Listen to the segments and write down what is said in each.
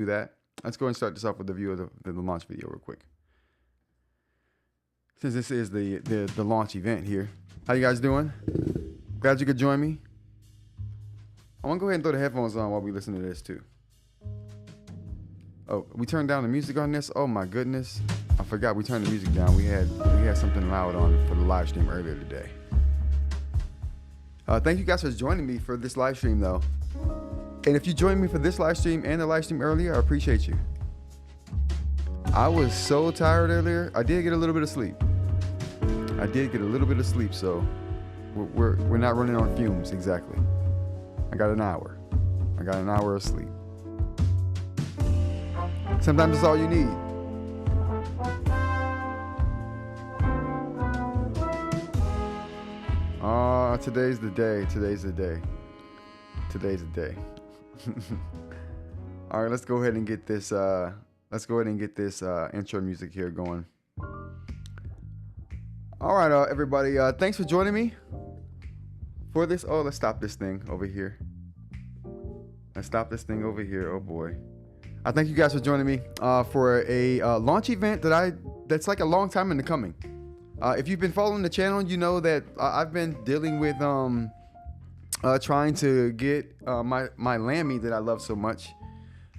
do that. Let's go and start this off with the view of the launch video real quick. Since this is the launch event here. How you guys doing? Glad you could join me. I want to go ahead and throw the headphones on while we listen to this too. Oh, we turned down the music on this? Oh my goodness. I forgot we turned the music down. We had something loud on for the live stream earlier today. Thank you guys for joining me for this live stream though. And if you joined me for this live stream and the live stream earlier, I appreciate you. I was so tired earlier. I did get a little bit of sleep. So we're not running on fumes exactly. I got an hour of sleep. Sometimes it's all you need. Today's the day. All right, let's go ahead and get this intro music here going. All right, everybody, thanks for joining me for this. Oh, let's stop this thing over here. Oh boy. I thank you guys for joining me for a launch event that's like a long time in the coming. If you've been following the channel, you know that I've been dealing with trying to get my Lamy that I love so much.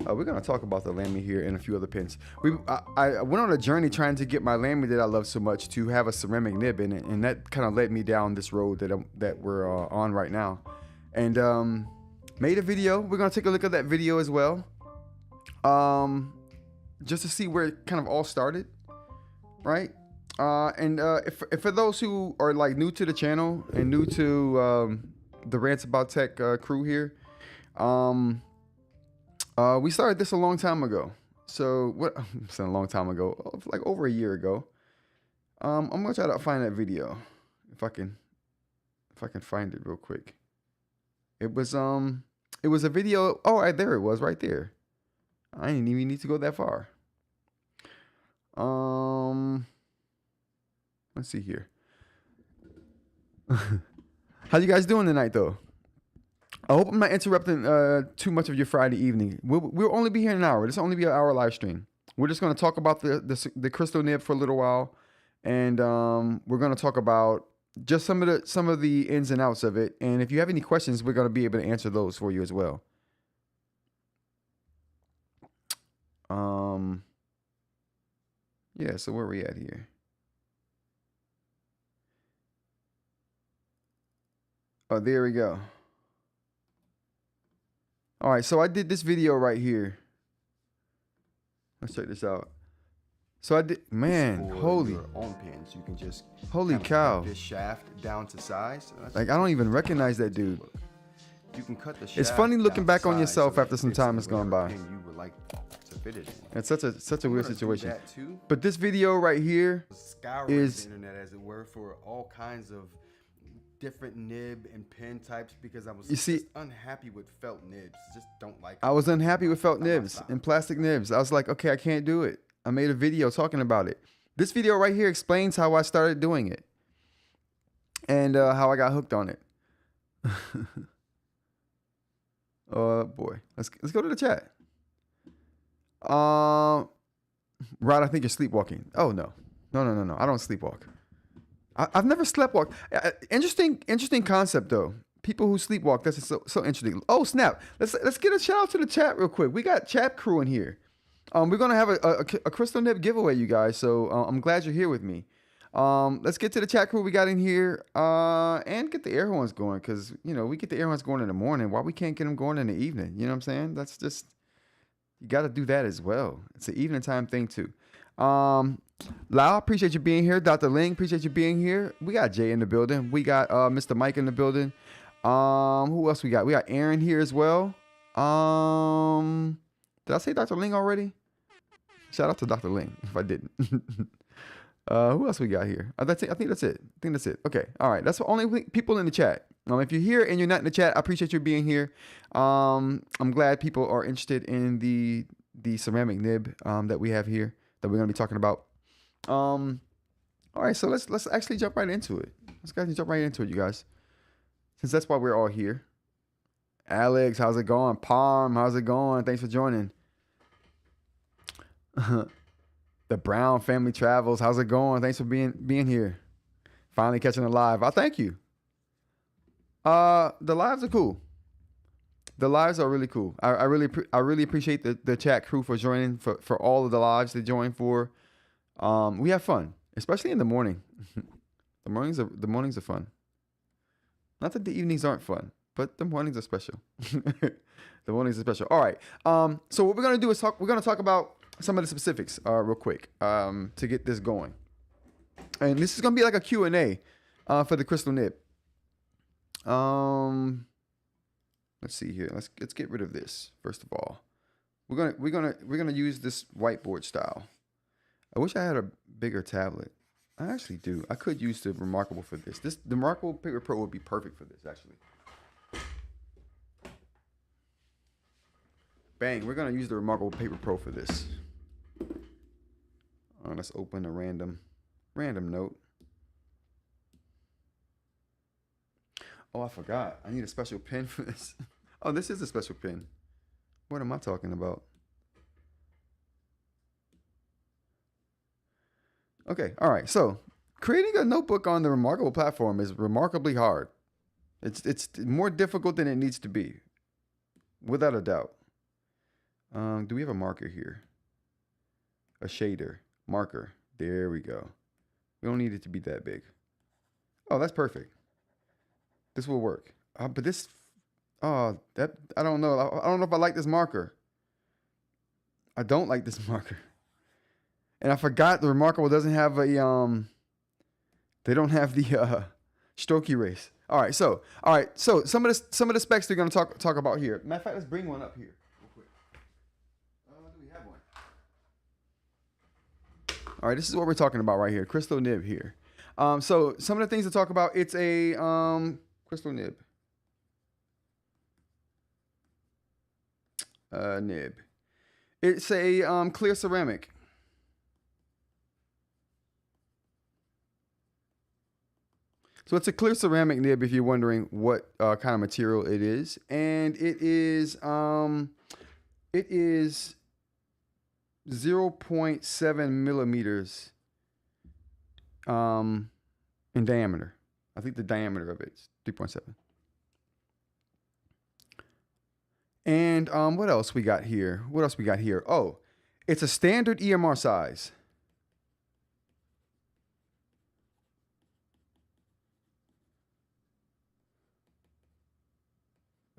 We're gonna talk about the Lamy here and a few other pins. I went on a journey trying to get my Lamy that I love so much to have a ceramic nib in it, and that kind of led me down this road that we're on right now. And made a video. We're gonna take a look at that video as well, just to see where it kind of all started, right? If for those who are like new to the channel and new to the Rants About Tech crew here, we started this a long time ago. So what? I'm saying a long time ago, like over a year ago. I'm gonna try to find that video if I can find it real quick. It was a video. Oh, right there it was, right there. I didn't even need to go that far. Let's see here. How you guys doing tonight, though? I hope I'm not interrupting too much of your Friday evening. We'll only be here an hour. This will only be an hour live stream. We're just going to talk about the Crstal Nib for a little while, and we're going to talk about just some of the ins and outs of it. And if you have any questions, we're going to be able to answer those for you as well. Yeah. So where are we at here? Oh, there we go. All right, so I did this video right here. Let's check this out. So I did, man, holy, your own pins. You can just holy cow, this shaft down to size. Like I don't even recognize that dude. You can cut the shaft. It's funny looking back on yourself after some time has gone by. You would like to fit it in. It's such a weird situation. But this video right here is the internet, as it were, for all kinds of different nib and pin types, because I was just unhappy with felt nibs. Just don't like. I was unhappy with felt nibs and plastic nibs. I was like, okay, I can't do it. I made a video talking about it. This video right here explains how I started doing it and how I got hooked on it. Oh boy, let's go to the chat. Rod, I think you're sleepwalking. Oh no, I don't sleepwalk. I've never sleptwalked. Interesting concept though. People who sleepwalk, that's so interesting. Oh snap! Let's get a shout out to the chat real quick. We got chat crew in here. We're gonna have a Crstal Nib giveaway, you guys. So I'm glad you're here with me. Let's get to the chat crew we got in here and get the air horns going, because we get the air horns going in the morning. Why we can't get them going in the evening? You know what I'm saying? That's just, you got to do that as well. It's an evening time thing too. Lau, appreciate you being here. Dr. Ling, appreciate you being here. We got Jay in the building. We got Mr. Mike in the building. Who else we got? We got Aaron here as well. Did I say Dr. Ling already? Shout out to Dr. Ling if I didn't. Who else we got here? I think that's it. Okay. All right. That's the only people in the chat. If you're here and you're not in the chat, I appreciate you being here. I'm glad people are interested in the ceramic nib that we have here that we're going to be talking about. All right. So let's actually jump right into it. You guys. Since that's why we're all here. Alex, how's it going? Palm, how's it going? Thanks for joining. The Brown family travels. How's it going? Thanks for being here. Finally catching a live. Thank you. The lives are cool. The lives are really cool. I really appreciate the chat crew for joining for all of the lives they join for. We have fun, especially in the morning. The mornings are fun. Not that the evenings aren't fun, but the mornings are special. The mornings are special. All right. So what we're gonna do is we're gonna talk about some of the specifics real quick to get this going. And this is gonna be like a Q&A for the Crstal Nib. Let's see here. Let's get rid of this first of all. We're gonna use this whiteboard style. I wish I had a bigger tablet. I actually do. I could use the Remarkable for this. The Remarkable Paper Pro would be perfect for this actually. Bang, we're gonna use the Remarkable Paper Pro for this. Let's open a random note. Oh, I forgot. I need a special pen for this. Oh, this is a special pen. What am I talking about? Okay, all right. So creating a notebook on the Remarkable platform is remarkably hard. It's more difficult than it needs to be, without a doubt. Do we have a marker here? A shader, marker. There we go. We don't need it to be that big. Oh, that's perfect. This will work. But this, I don't know. I don't know if I like this marker. I don't like this marker. And I forgot the Remarkable doesn't have a, they don't have the stroke erase. All right. So some of the specs they're going to talk about here. Matter of fact, let's bring one up here real quick. Do we have one? All right. This is what we're talking about right here. Crstal Nib here. So some of the things to talk about, it's a, Crstal Nib. Nib. It's a clear ceramic. So it's a clear ceramic nib if you're wondering what kind of material it is. And it is 0.7 millimeters in diameter. I think the diameter of it is 3.7. And what else we got here? Oh, it's a standard EMR size.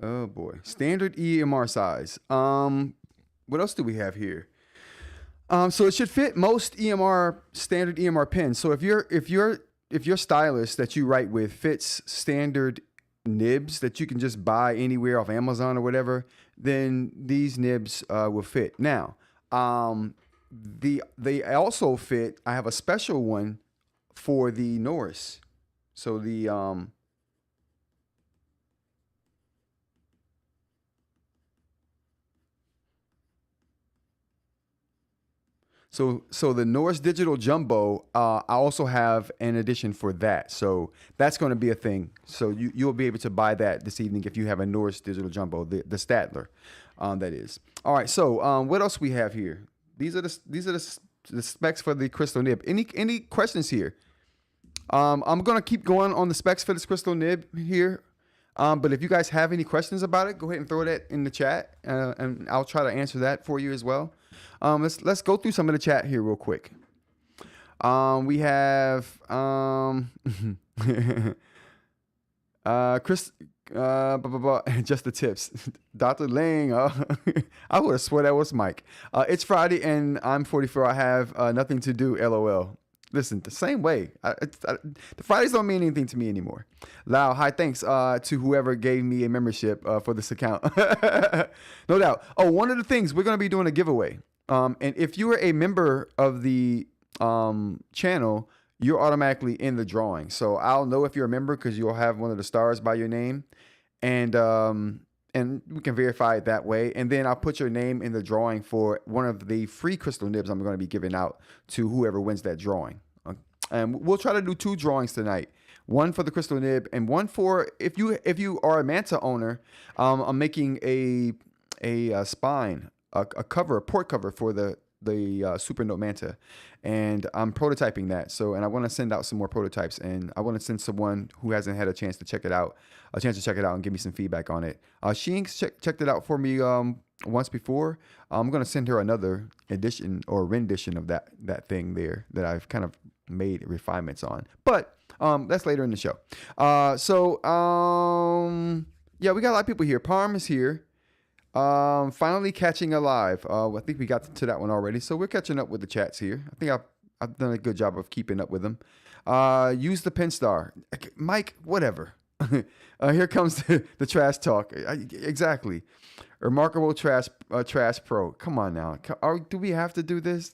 Oh boy, standard EMR size. What else do we have here? So it should fit most standard EMR pens. So if your stylus that you write with fits standard nibs that you can just buy anywhere off Amazon or whatever, then these nibs will fit. Now, they also fit. I have a special one for the Norris. So the So the Norris Digital Jumbo, I also have an edition for that. So that's going to be a thing. So you'll be able to buy that this evening if you have a Norris Digital Jumbo, the Statler, that is. All right. So what else we have here? These are the specs for the Crstal Nib. Any questions here? I'm going to keep going on the specs for this Crstal Nib here. But if you guys have any questions about it, go ahead and throw that in the chat, and I'll try to answer that for you as well. Let's go through some of the chat here real quick. We have Chris, just the tips. Dr. Lang, I would have swore that was Mike. It's Friday and I'm 44. I have nothing to do. LOL. Listen, the same way. The Fridays don't mean anything to me anymore. Lau, hi, thanks to whoever gave me a membership for this account. No doubt. Oh, one of the things, we're going to be doing a giveaway. And if you are a member of the channel, you're automatically in the drawing. So I'll know if you're a member because you'll have one of the stars by your name. And we can verify it that way. And then I'll put your name in the drawing for one of the free Crstal Nibs I'm going to be giving out to whoever wins that drawing. And we'll try to do 2 drawings tonight. One for the Crstal Nib and one for, if you are a Manta owner, I'm making a spine, a port cover for the Supernote Manta, and I'm prototyping that. So, and I want to send out some more prototypes, and I want to send someone who hasn't had a chance to check it out and give me some feedback on it. She checked it out for me once before. I'm gonna send her another edition or rendition of that thing there that I've kind of made refinements on, but that's later in the show. Yeah, we got a lot of people here. Parm is here. Finally catching alive. I think we got to that one already, so we're catching up with the chats here. I think I've done a good job of keeping up with them. Use the Penstar, Mike. Whatever. Here comes the trash talk. Exactly. Remarkable trash pro. Come on now. Do we have to do this?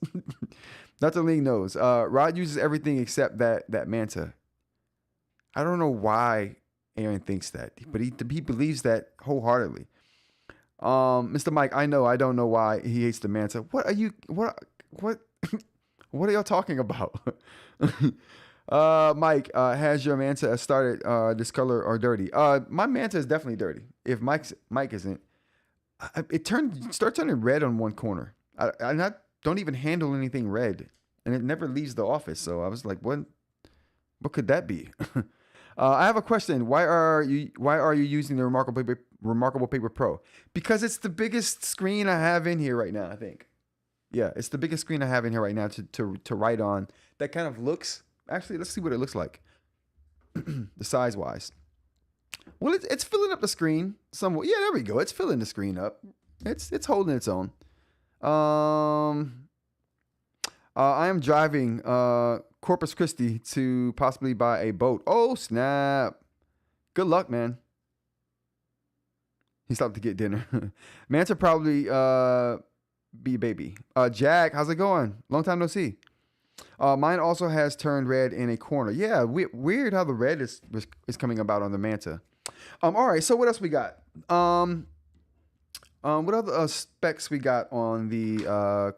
Dr. Ling knows. Rod uses everything except that Manta. I don't know why Aaron thinks that, but he believes that wholeheartedly. Mr. Mike, I don't know why he hates the Manta. What are y'all talking about? Mike, has your Manta started discolor or dirty? My Manta is definitely dirty. If Mike isn't, it start turning red on one corner. I don't even handle anything red, and it never leaves the office. So I was like, what could that be? I have a question. Why are you using the Remarkable Paper Pro? Because it's the biggest screen I have in here right now, I think. Yeah, it's the biggest screen I have in here right now to write on. That kind of looks, actually, let's see what it looks like. The size wise. Well, it's filling up the screen somewhat. Yeah, there we go. It's filling the screen up. It's holding its own. I am driving Corpus Christi to possibly buy a boat. Oh, snap. Good luck, man. He stopped to get dinner. Manta probably be baby. Jack, how's it going? Long time no see. Mine also has turned red in a corner. Yeah, weird how the red is coming about on the Manta. All right, so what else we got? What other specs we got on the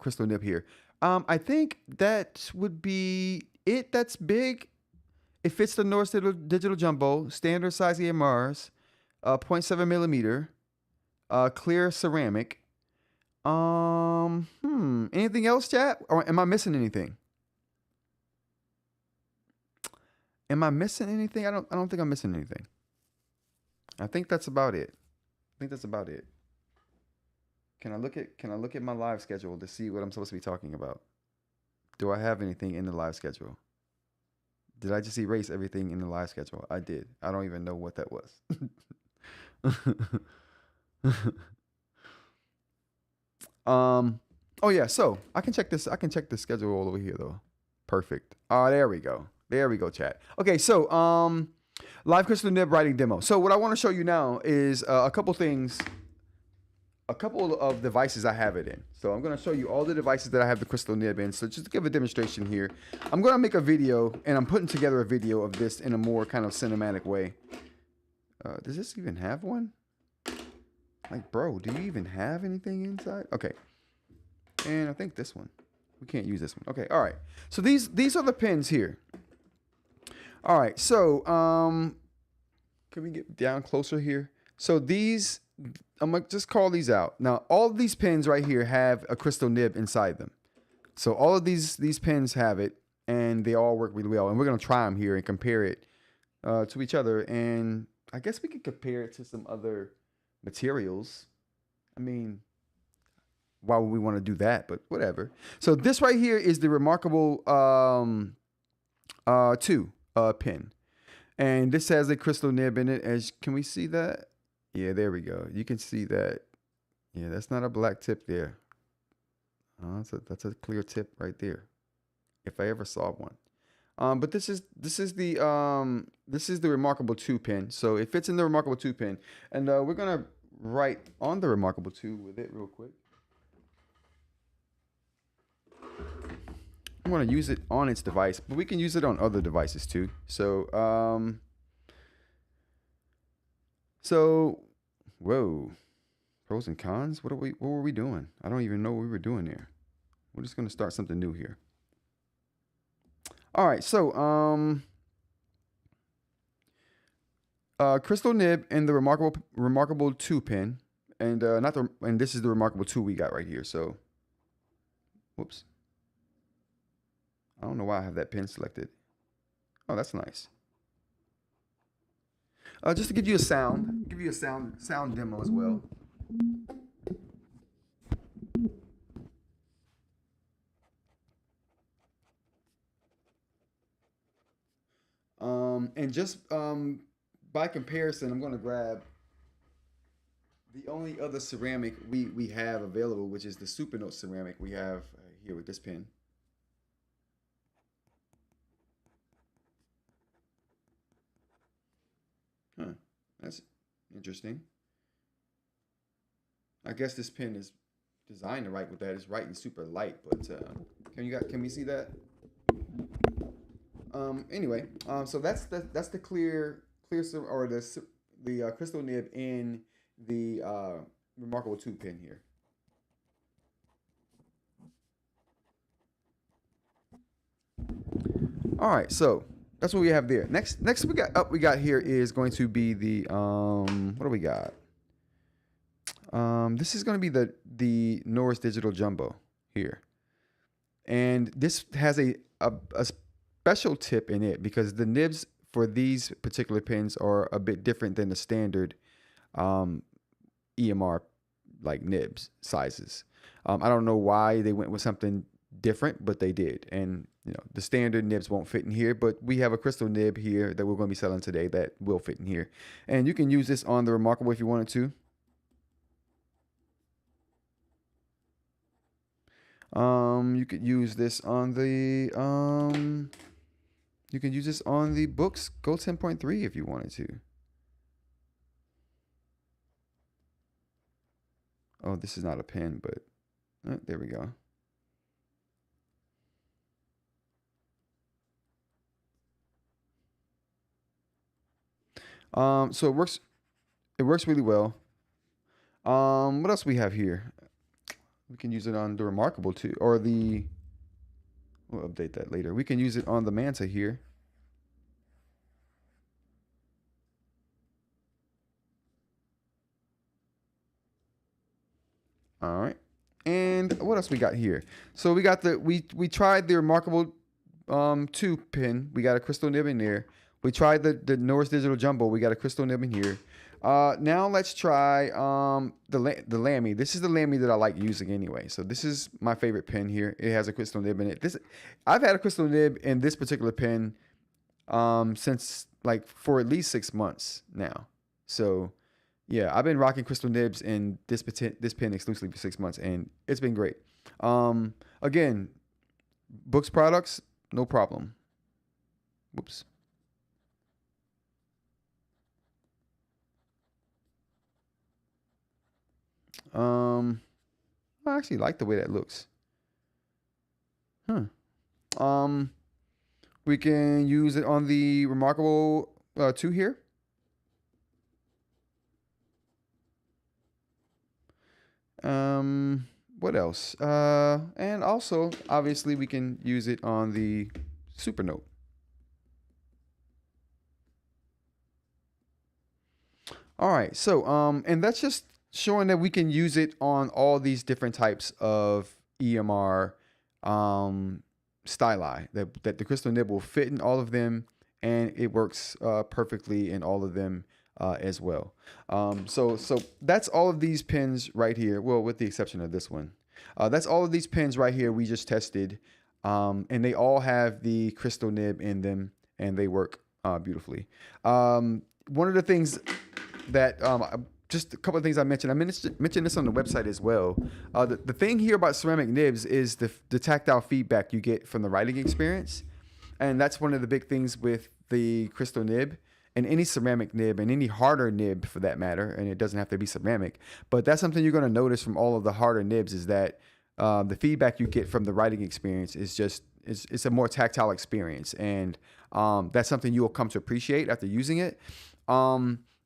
Crstal Nib here? I think that would be it. That's big. It fits the Norse Digital Jumbo, standard size EMRs, 0.7 millimeter, clear ceramic. Anything else, chat? Or am I missing anything? I don't think I'm missing anything. I think that's about it. Can I look at my live schedule to see what I'm supposed to be talking about? Do I have anything in the live schedule? Did I just erase everything in the live schedule? I did. I don't even know what that was. Oh yeah, so I can check this schedule all over here though. Perfect. There we go, chat. Okay, so live Crstal Nib writing demo. So what I want to show you now is a couple of devices I have it in. So I'm going to show you all the devices that I have the Crstal Nib in. So just to give a demonstration here, I'm going to make a video, and I'm putting together a video of this in a more kind of cinematic way. Does this even have one? Like, bro, do you even have anything inside? Okay. And I think this one. We can't use this one. Okay, all right. So these are the pins here. All right, so can we get down closer here? So these, I'm gonna just call these out. Now, all of these pins right here have a Crstal Nib inside them. So all of these pins have it, and they all work really well. And we're gonna try them here and compare it to each other. And I guess we could compare it to some other materials. I mean, why would we want to do that? But whatever. So this right here is the Remarkable 2 pin. And this has a Crstal Nib in it. Can we see that? Yeah, there we go. You can see that. Yeah, that's not a black tip there. That's a clear tip right there. If I ever saw one. But this is the Remarkable 2 pin. So it fits in the Remarkable 2 pin. And we're gonna write on the Remarkable 2 with it real quick. I'm going to use it on its device, but we can use it on other devices too. So, whoa, pros and cons. What were we doing? I don't even know what we were doing there. We're just going to start something new here. All right. So, Crstal Nib and the Remarkable 2 pin, and this is the Remarkable 2 we got right here. So Whoops. I don't know why I have that pen selected. Oh, that's nice. Just to give you a sound demo as well. And just by comparison, I'm going to grab the only other ceramic we have available, which is the Supernote ceramic we have here with this pen. Huh, that's interesting. I guess this pen is designed to write with that. It's writing super light, but can we see that? Anyway, so that's the clear or the Crstal Nib in the Remarkable 2 pen here. All right, so that's what we have there. Next we got here is going to be the what do we got? This is going to be the Norris Digital Jumbo here, and this has a special tip in it because the nibs for these particular pens are a bit different than the standard EMR like nibs sizes. I don't know why they went with something different, but they did. And you know, the standard nibs won't fit in here, but we have a Crstal Nib here that we're going to be selling today that will fit in here. And you can use this on the Remarkable if you wanted to. You could use this on the Boox Go 10.3 if you wanted to. Oh, this is not a pen, but there we go. So it works really well. What else we have here? We can use it on the Remarkable too, or we'll update that later. We can use it on the Manta here. All right. And what else we got here? So we got we tried the Remarkable 2 pin. We got a Crstal Nib in there. We tried the Norris Digital Jumbo. We got a Crstal Nib in here. Now let's try the Lamy. This is the Lamy that I like using anyway. So this is my favorite pen here. It has a Crstal Nib in it. I've had a Crstal Nib in this particular pen since like for at least 6 months now. So yeah, I've been rocking Crstal Nibs in this pen exclusively for 6 months, and it's been great. Again, Boox products, no problem. Whoops. I actually like the way that looks. We can use it on the Remarkable 2 here. What else? And also, obviously, we can use it on the Supernote. All right, so and that's just showing that we can use it on all these different types of EMR Stylii, that the Crstal Nib will fit in all of them, and it works perfectly in all of them as well. So that's all of these pens right here. Well, with the exception of this one. That's all of these pens right here we just tested. And they all have the Crstal Nib in them, and they work beautifully. One of the things that just a couple of things I mentioned. I mentioned this on the website as well. The thing here about ceramic nibs is the tactile feedback you get from the writing experience. And that's one of the big things with the Crstal Nib and any ceramic nib and any harder nib for that matter. And it doesn't have to be ceramic, but that's something you're going to notice from all of the harder nibs is that the feedback you get from the writing experience is just, it's a more tactile experience. And that's something you'll come to appreciate after using it.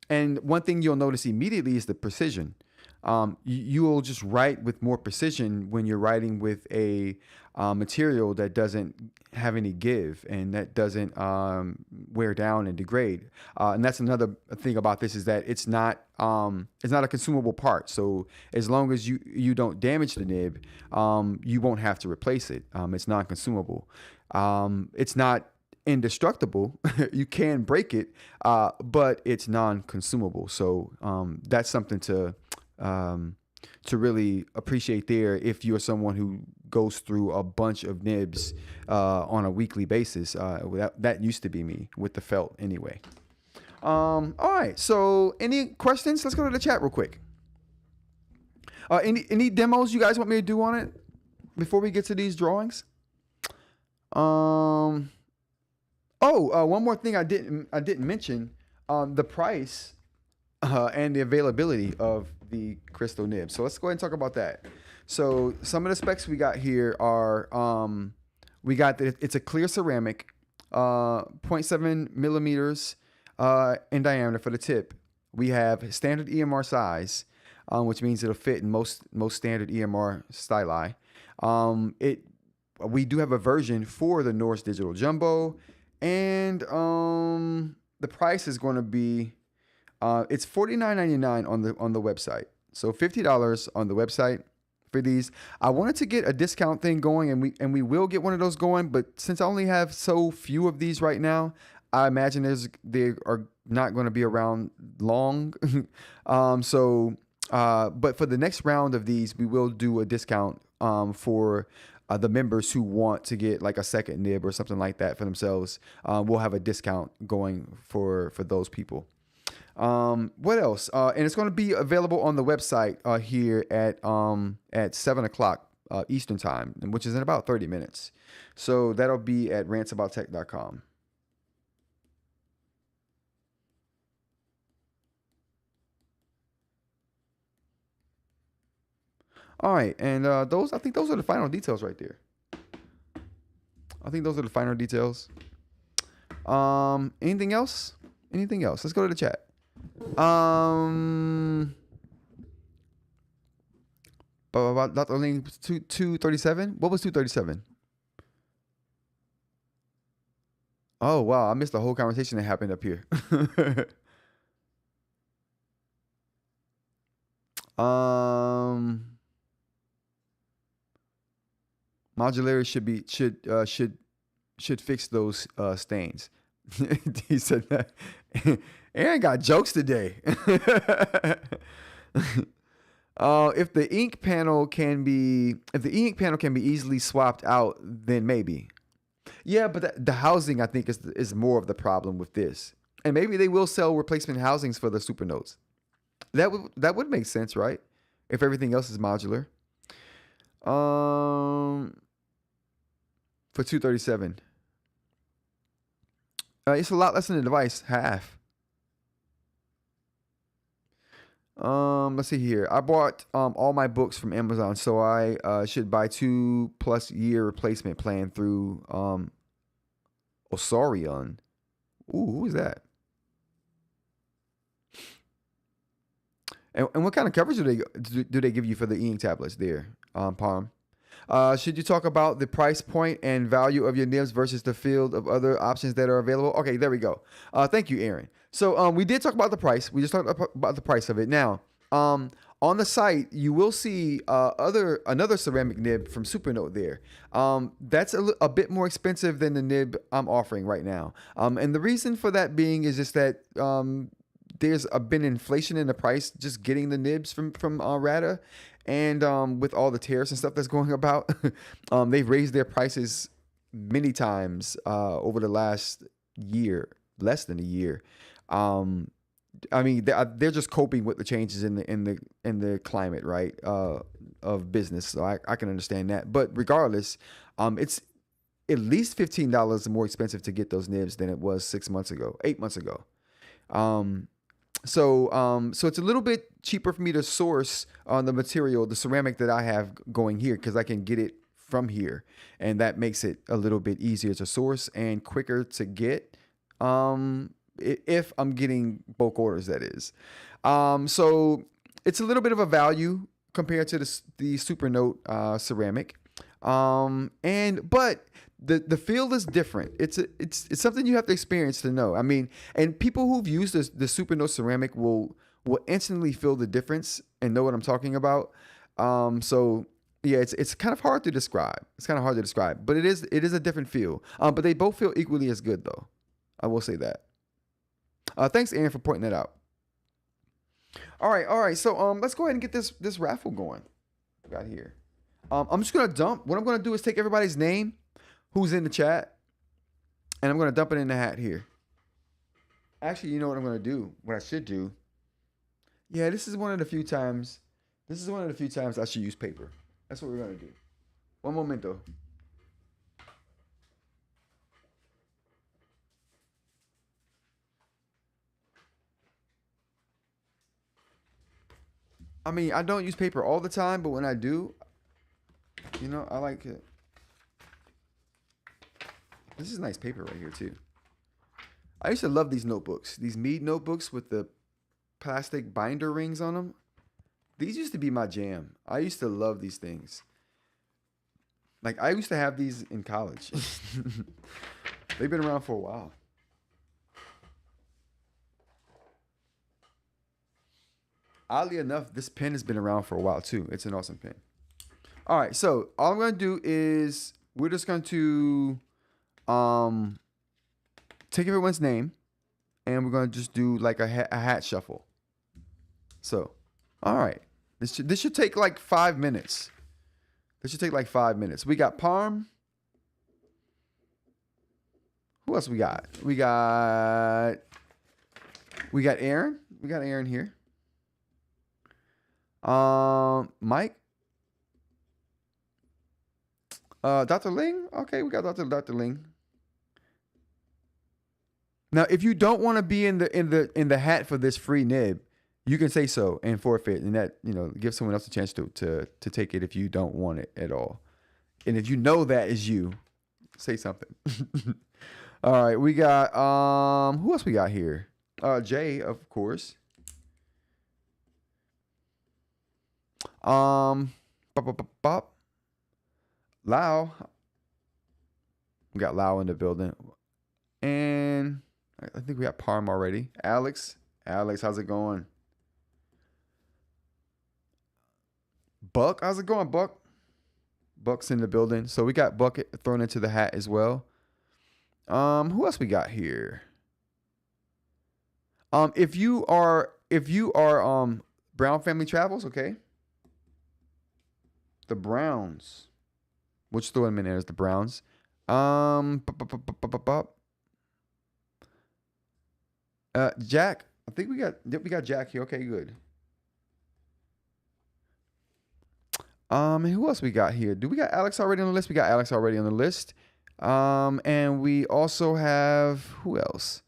And one thing you'll notice immediately is the precision. You will just write with more precision when you're writing with a material that doesn't have any give and that doesn't wear down and degrade. And that's another thing about this, is that it's not a consumable part. So as long as you don't damage the nib, you won't have to replace it. It's non-consumable. It's not indestructible. You can break it, but it's non-consumable. So that's something to really appreciate there if you're someone who goes through a bunch of nibs on a weekly basis. That used to be me with the felt anyway. All right, so any questions? Let's go to the chat real quick. Any demos you guys want me to do on it before we get to these drawings? One more thing I didn't mention, the price and the availability of the Crstal Nib. So let's go ahead and talk about that. So some of the specs we got here are, it's a clear ceramic, 0.7 millimeters in diameter for the tip. We have standard EMR size, which means it'll fit in most standard EMR Stylii. We do have a version for the Norse Digital Jumbo, and the price is going to be it's $49.99 on the website. So $50 on the website for these. I wanted to get a discount thing going, and we will get one of those going. But since I only have so few of these right now, I imagine they are not going to be around long. But for the next round of these, we will do a discount for the members who want to get like a second nib or something like that for themselves. We'll have a discount going for those people. What else? And it's going to be available on the website here at 7:00 Eastern time, which is in about 30 minutes. So that'll be at rantsaboutTech.com. All right, and I think those are the final details right there. Anything else? Let's go to the chat. About only 237. What was 237? Oh wow, I missed the whole conversation that happened up here. Modularity should fix those stains. He said that. Aaron got jokes today. If the ink panel can be easily swapped out, then maybe. Yeah, but the housing, I think, is more of the problem with this. And maybe they will sell replacement housings for the Supernotes. That would make sense, right? If everything else is modular. For 237. It's a lot less than the device, half. Let's see here. I bought all my books from Amazon, so I should buy 2+ year replacement plan through Osarion. Ooh, who is that? And what kind of coverage do they give you for the e-ink tablets there, Palm? Should you talk about the price point and value of your nibs versus the field of other options that are available? Okay, there we go. Thank you, Aaron. So we did talk about the price. We just talked about the price of it. Now, on the site, you will see another ceramic nib from Supernote there. That's a bit more expensive than the nib I'm offering right now. And the reason for that being is just that there's been inflation in the price just getting the nibs from Ratta. And with all the tariffs and stuff that's going about, they've raised their prices many times over the last year, less than a year. I mean, they're just coping with the changes in the climate, right, of business. So I can understand that. But regardless, it's at least $15 more expensive to get those nibs than it was 8 months ago. So it's a little bit cheaper for me to source the material, the ceramic that I have going here, because I can get it from here, and that makes it a little bit easier to source and quicker to get. If I'm getting bulk orders, that is. So it's a little bit of a value compared to the Supernote ceramic. But the feel is different. It's something you have to experience to know. I mean, and people who've used the Supernote ceramic will instantly feel the difference and know what I'm talking about. So yeah, it's kind of hard to describe. It's kind of hard to describe, but it is a different feel. But they both feel equally as good though. I will say that. Thanks, Aaron, for pointing that out. All right. So let's go ahead and get this raffle going. We got here. I'm just gonna dump. What I'm gonna do is take everybody's name, who's in the chat, and I'm gonna dump it in the hat here. Actually, you know what I'm gonna do? What I should do? Yeah, this is one of the few times. This is one of the few times I should use paper. That's what we're gonna do. One momento. I mean, I don't use paper all the time, but when I do, you know, I like it. This is nice paper right here too. I used to love these notebooks. These Mead notebooks with the plastic binder rings on them. These used to be my jam. I used to love these things. Like, I used to have these in college. They've been around for a while. Oddly enough, this pen has been around for a while too. It's an awesome pen. All right, so all I'm gonna do is we're just going to take everyone's name, and we're gonna just do like a hat shuffle. So, all right, this should take like 5 minutes. This should take like 5 minutes. We got Parm. Who else we got? We got Aaron. We got Aaron here. Mike. Dr. Ling. Okay, we got Dr. Ling. Now, if you don't want to be in the hat for this free nib, you can say so and forfeit, and that, you know, give someone else a chance to take it if you don't want it at all. And if you know that is you, say something. All right, we got who else we got here? Jay, of course. Bop. Lau. We got Lau in the building. And I think we got Parm already. Alex, how's it going? Buck, how's it going, Buck? Buck's in the building. So we got Buck thrown into the hat as well. Who else we got here? If you are Brown Family Travels, okay. The Browns. Which throw them in there as the Browns. Jack. I think we got Jack here. Okay, good. Who else we got here? Do we got Alex already on the list? We got Alex already on the list. And we also have who else?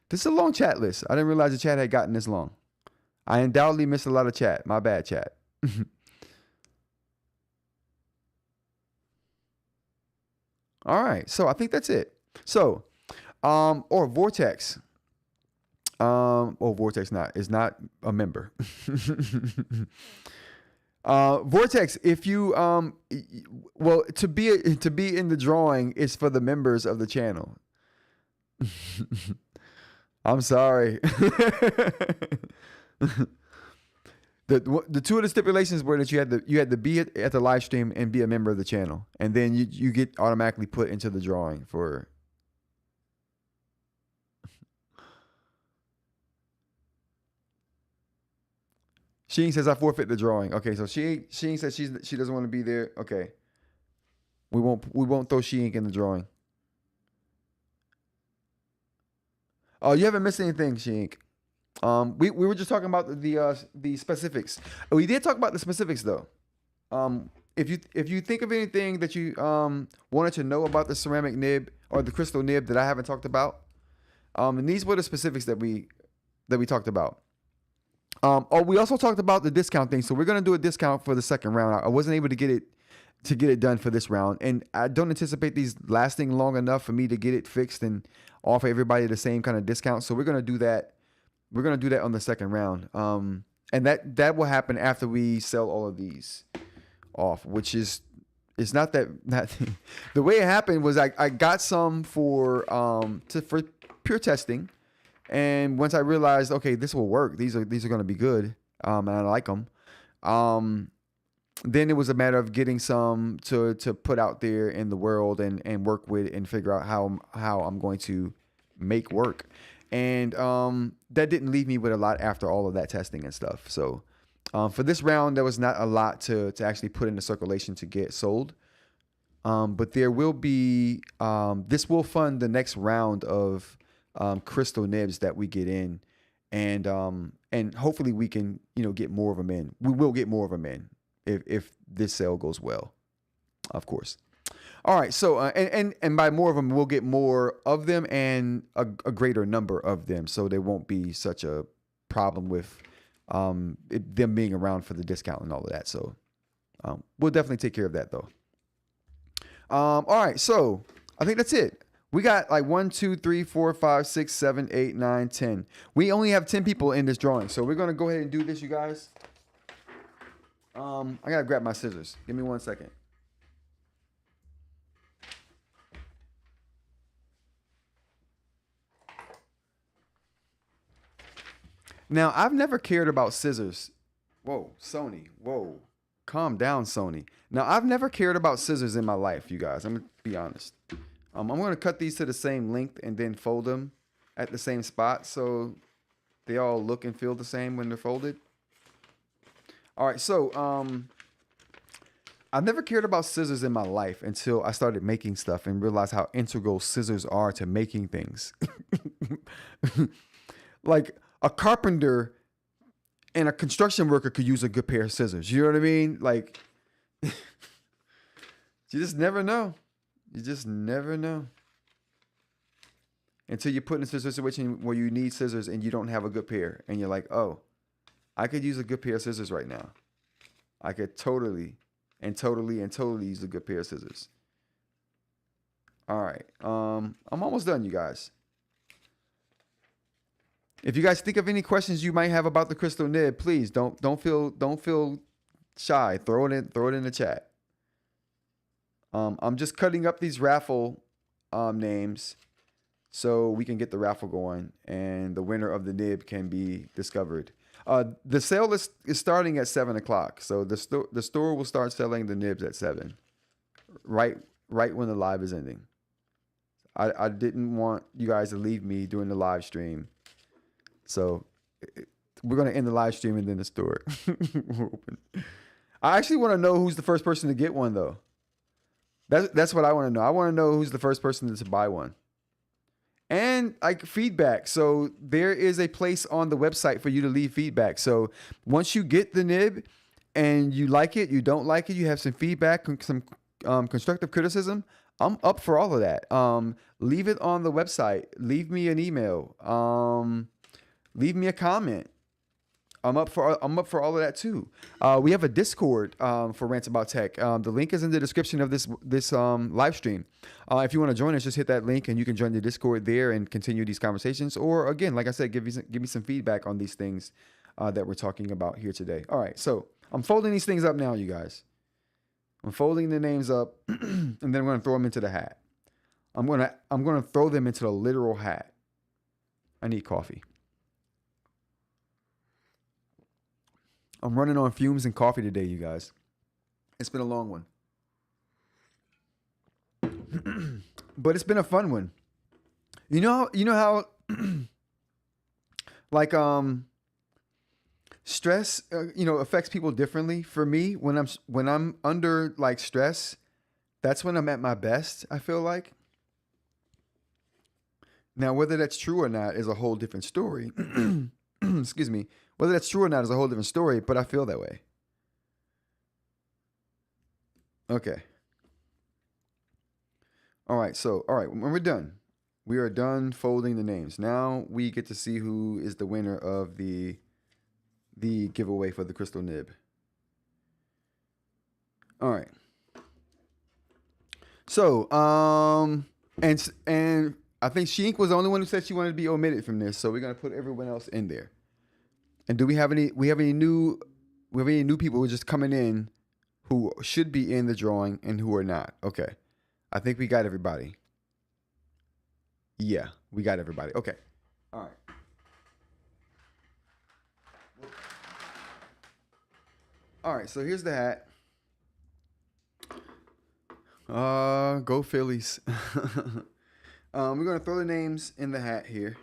This is a long chat list. I didn't realize the chat had gotten this long. I undoubtedly missed a lot of chat. My bad, chat. All right, so I think that's it. So, or Vortex. Vortex is not a member. Vortex, if you well, to be in the drawing is for the members of the channel. I'm sorry. The two of the stipulations were that you had to be at the live stream and be a member of the channel, and then you get automatically put into the drawing for. Sheen says I forfeit the drawing. Okay, so Sheen says she doesn't want to be there. Okay, we won't throw Sheen in the drawing. Oh, you haven't missed anything, Sheen. We were just talking about the specifics. We did talk about the specifics though. If you think of anything that you wanted to know about the ceramic nib or the crystal nib that I haven't talked about, and these were the specifics that we talked about. We also talked about the discount thing. So we're gonna do a discount for the second round. I wasn't able to get it done for this round, and I don't anticipate these lasting long enough for me to get it fixed and offer everybody the same kind of discount. So we're gonna do that. We're gonna do that on the second round. and that will happen after we sell all of these off, which is it's not that the way it happened was I got some for pure testing, and once I realized, okay, this will work, these are going to be good, and I like them, then it was a matter of getting some to put out there in the world and work with and figure out how I'm going to make work. And that didn't leave me with a lot after all of that testing and stuff. So for this round, there was not a lot to actually put into circulation to get sold. But there will be, this will fund the next round of Crstal Nibs that we get in. And hopefully we can, get more of them in. We will get more of them in if this sale goes well, of course. All right, so and by more of them, we'll get more of them and a greater number of them, so there won't be such a problem with them being around for the discount and all of that. So we'll definitely take care of that, though. All right, so I think that's it. We got like 1, 2, 3, 4, 5, 6, 7, 8, 9, 10. We only have 10 people in this drawing, so we're gonna go ahead and do this, you guys. I gotta grab my scissors. Give me 1 second. Now, I've never cared about scissors. Whoa, Sony. Whoa. Calm down, Sony. Now, I've never cared about scissors in my life, you guys. I'm going to be honest. I'm going to cut these to the same length and then fold them at the same spot so they all look and feel the same when they're folded. All right, so I've never cared about scissors in my life until I started making stuff and realized how integral scissors are to making things. Like, a carpenter and a construction worker could use a good pair of scissors. You know what I mean? Like, you just never know. You just never know. Until you put in a situation where you need scissors and you don't have a good pair. And you're like, oh, I could use a good pair of scissors right now. I could totally use a good pair of scissors. All right. I'm almost done, you guys. If you guys think of any questions you might have about the Crstal Nib, please don't feel shy. Throw it in the chat. I'm just cutting up these raffle names so we can get the raffle going and the winner of the nib can be discovered. The sale is starting at 7 o'clock, so the store will start selling the nibs at 7, right when the live is ending. I didn't want you guys to leave me during the live stream. So we're going to end the live stream and then the store will open. I actually want to know who's the first person to get one, though. That's what I want to know. I want to know who's the first person to buy one. And like feedback. So there is a place on the website for you to leave feedback. So once you get the nib and you like it, you don't like it, you have some feedback, some constructive criticism, I'm up for all of that. Leave it on the website. Leave me an email. Leave me a comment. I'm up for all of that too. We have a Discord for Rants About Tech. The link is in the description of this live stream. If you want to join us, just hit that link and you can join the Discord there and continue these conversations. Or again, like I said, give me some feedback on these things that we're talking about here today. All right, so I'm folding these things up now, you guys. I'm folding the names up, and then I'm going to throw them into the hat. I'm gonna throw them into the literal hat. I need coffee. I'm running on fumes and coffee today, you guys. It's been a long one. But it's been a fun one. You know how like stress affects people differently. For me, when I'm under like stress, that's when I'm at my best, I feel like. Now, whether that's true or not is a whole different story. Excuse me. Whether that's true or not is a whole different story, but I feel that way. Okay. All right, when we're done, we are done folding the names. Now we get to see who is the winner of the giveaway for the Crstal Nib. All right. So, and I think eInk was the only one who said she wanted to be omitted from this, so we're going to put everyone else in there. And do we have any new people who are just coming in who should be in the drawing and who are not? Okay. I think we got everybody. Yeah, we got everybody. Okay. All right. All right, so here's the hat. Go Phillies. We're gonna throw the names in the hat here,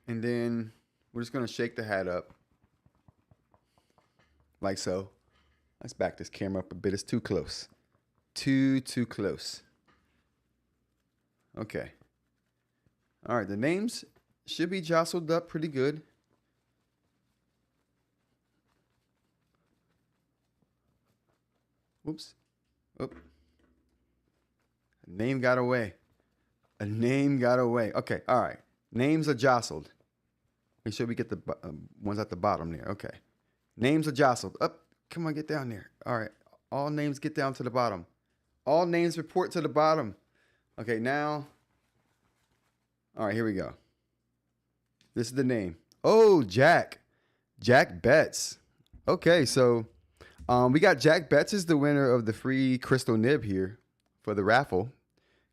and then we're just gonna shake the hat up, like so. Let's back this camera up a bit. It's too close. Too close. Okay. All right, the names should be jostled up pretty good. Whoops. Oop. A name got away. A name got away. Okay, all right. Names are jostled. Make sure we get the ones at the bottom there. Okay. Names are jostled. Up. Come on, get down there. All right. All names get down to the bottom. All names report to the bottom. Okay, now. All right, here we go. This is the name. Oh, Jack. Jack Betts. Okay, so we got Jack Betts is the winner of the free Crstal Nib here for the raffle.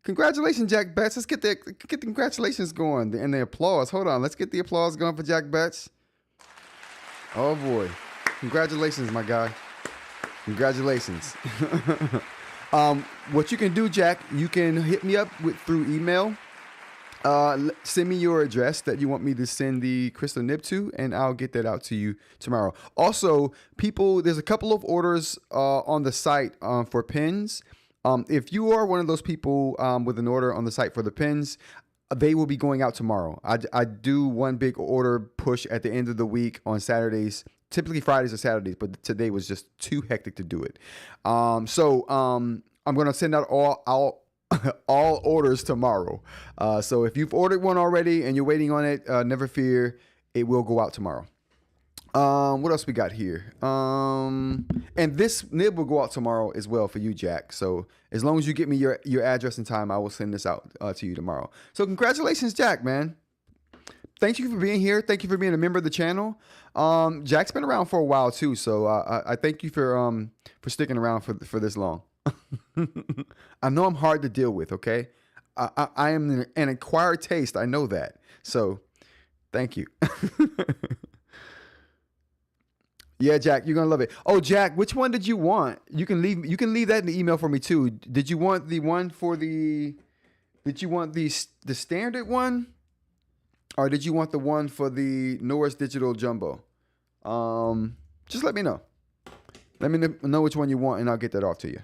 Congratulations, Jack Betts. Let's get the congratulations going and the applause. Hold on. Let's get the applause going for Jack Betts. Oh, boy. Congratulations, my guy. Congratulations. What you can do, Jack, you can hit me up through email. Send me your address that you want me to send the Crstal Nib to, and I'll get that out to you tomorrow. Also, people, there's a couple of orders on the site for pins. If you are one of those people with an order on the site for the pins, they will be going out tomorrow. I do one big order push at the end of the week on Saturdays, typically Fridays or Saturdays, but today was just too hectic to do it. So I'm going to send out all orders tomorrow. So if you've ordered one already and you're waiting on it, never fear, it will go out tomorrow. What else we got here? And this nib will go out tomorrow as well for you, Jack. So as long as you get me your address and time, I will send this out to you tomorrow. So congratulations, Jack, man. Thank you for being here. Thank you for being a member of the channel. Jack's been around for a while too, so I thank you for sticking around for this long. I know I'm hard to deal with. Okay, I am an acquired taste. I know that. So thank you. Yeah, Jack, you're gonna love it. Oh, Jack, which one did you want? You can leave that in the email for me too. Did you want the one for the? Did you want the standard one, or did you want the one for the Norris Digital Jumbo? Just let me know. Let me know which one you want, and I'll get that off to you.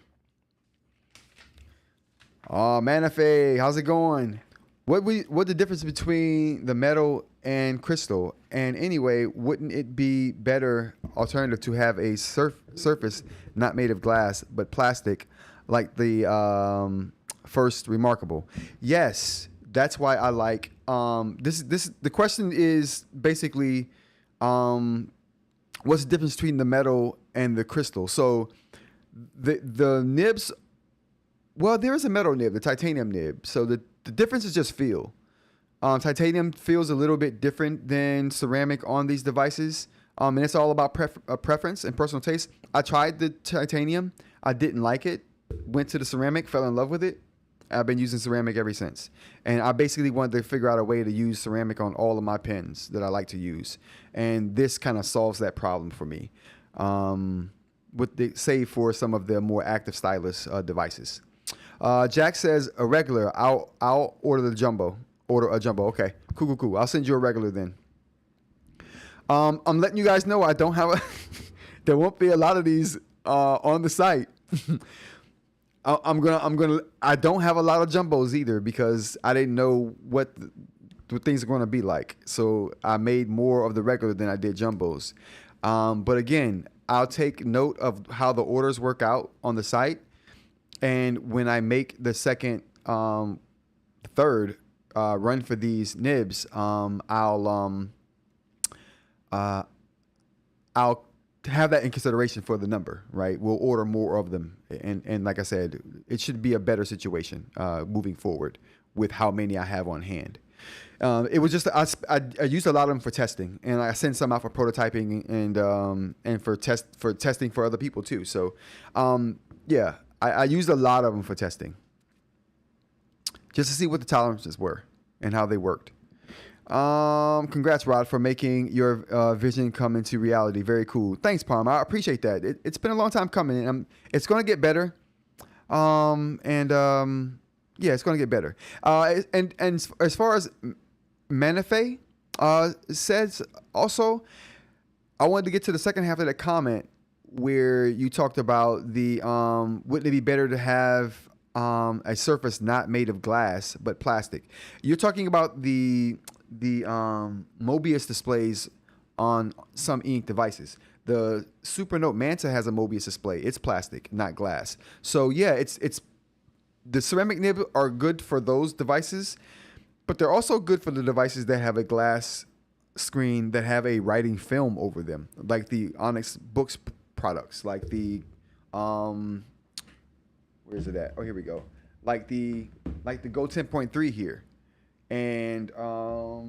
Oh, Manafe, how's it going? What the difference between the metal and crystal? And anyway, wouldn't it be better alternative to have a surface not made of glass but plastic, like the first Remarkable? Yes, that's why I like this. The question is basically, what's the difference between the metal and the crystal? So the nibs. Well, there is a metal nib, the titanium nib. So the difference is just feel. Titanium feels a little bit different than ceramic on these devices. And it's all about preference and personal taste. I tried the titanium. I didn't like it. Went to the ceramic, fell in love with it. I've been using ceramic ever since. And I basically wanted to figure out a way to use ceramic on all of my pens that I like to use. And this kind of solves that problem for me. Save for some of the more active stylus devices. Jack says a regular. I'll order the jumbo. Order a jumbo. Okay, cool. I'll send you a regular then. I'm letting you guys know I don't have there won't be a lot of these on the site. I don't have a lot of jumbos either because I didn't know what things are going to be like. So I made more of the regular than I did jumbos. But again, I'll take note of how the orders work out on the site. And when I make the third run for these nibs, I'll have that in consideration for the number, right? We'll order more of them. And like I said, it should be a better situation moving forward with how many I have on hand. It was just I used a lot of them for testing, and I sent some out for prototyping and for testing for other people too. So yeah, I used a lot of them for testing, just to see what the tolerances were and how they worked. Congrats, Rod, for making your vision come into reality. Very cool. Thanks, Palm. I appreciate that. It's been a long time coming, and it's going to get better. Yeah, it's going to get better. And as far as Manife says, also, I wanted to get to the second half of that comment where you talked about the wouldn't it be better to have a surface not made of glass but plastic? You're talking about the Mobius displays on some eInk devices. The Supernote Manta has a Mobius display. It's plastic, not glass. So yeah, it's the ceramic nib are good for those devices, but they're also good for the devices that have a glass screen that have a writing film over them, like the Onyx Boox products, like the where is it at? Oh, here we go. Like the Go 10.3 here. And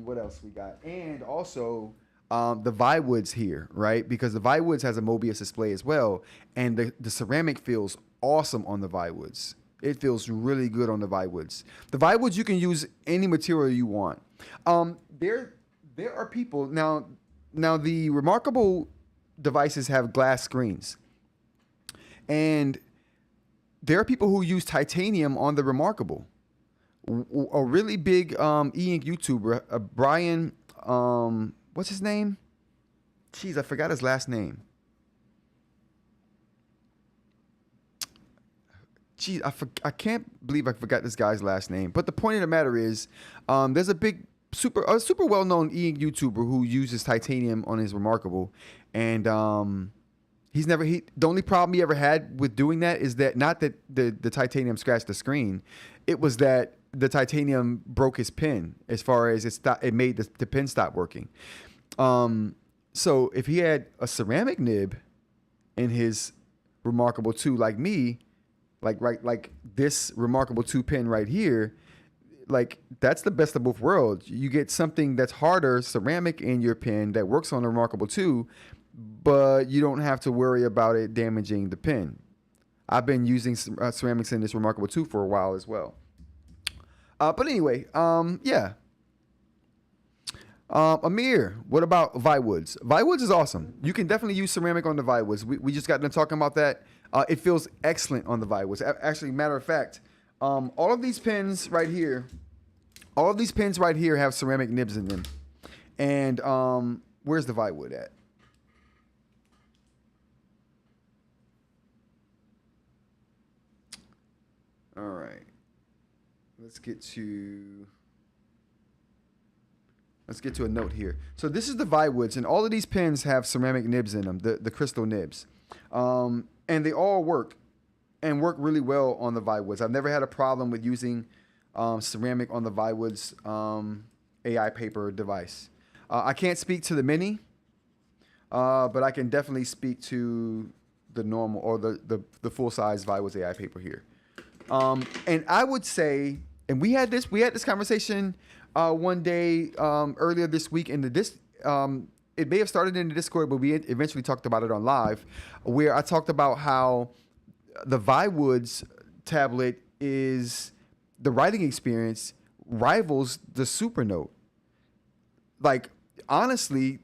what else we got? And also the Viwoods here, right? Because the Viwoods has a Mobius display as well, and the ceramic feels awesome on the Viwoods. It feels really good on the Viwoods. The Viwoods, you can use any material you want. There are people now. The Remarkable devices have glass screens, and there are people who use titanium on the Remarkable. A really big eInk YouTuber, Brian, what's his name? Jeez, I forgot his last name. Geez, I can't believe I forgot this guy's last name. But the point of the matter is, there's a super well-known eInk YouTuber who uses titanium on his Remarkable, and the only problem he ever had with doing that is that not that the titanium scratched the screen, it was that the titanium broke his pin as far as it made the pin stop working. So if he had a ceramic nib in his Remarkable 2 like me, like this Remarkable 2 pin right here, like that's the best of both worlds. You get something that's harder, ceramic in your pin that works on the Remarkable 2, but you don't have to worry about it damaging the pin. I've been using ceramics in this Remarkable 2 for a while as well. But anyway, yeah. Amir, what about Viwoods? Viwoods is awesome. You can definitely use ceramic on the Viwoods. We just got done talking about that. It feels excellent on the Viwoods. Actually, matter of fact, all of these pins right here have ceramic nibs in them. And where's the Viwood at? All right. Let's get to a note here. So this is the Viwoods, and all of these pins have ceramic nibs in them, the Crstal nibs. And they all work really well on the Viwoods. I've never had a problem with using ceramic on the Viwoods AI paper device. I can't speak to the mini, but I can definitely speak to the normal or the full-size Viwoods AI paper here. And I would say, and we had this conversation one day earlier this week in it may have started in the Discord, but we eventually talked about it on live, where I talked about how the Viwoods tablet is the writing experience rivals the Supernote. Like honestly,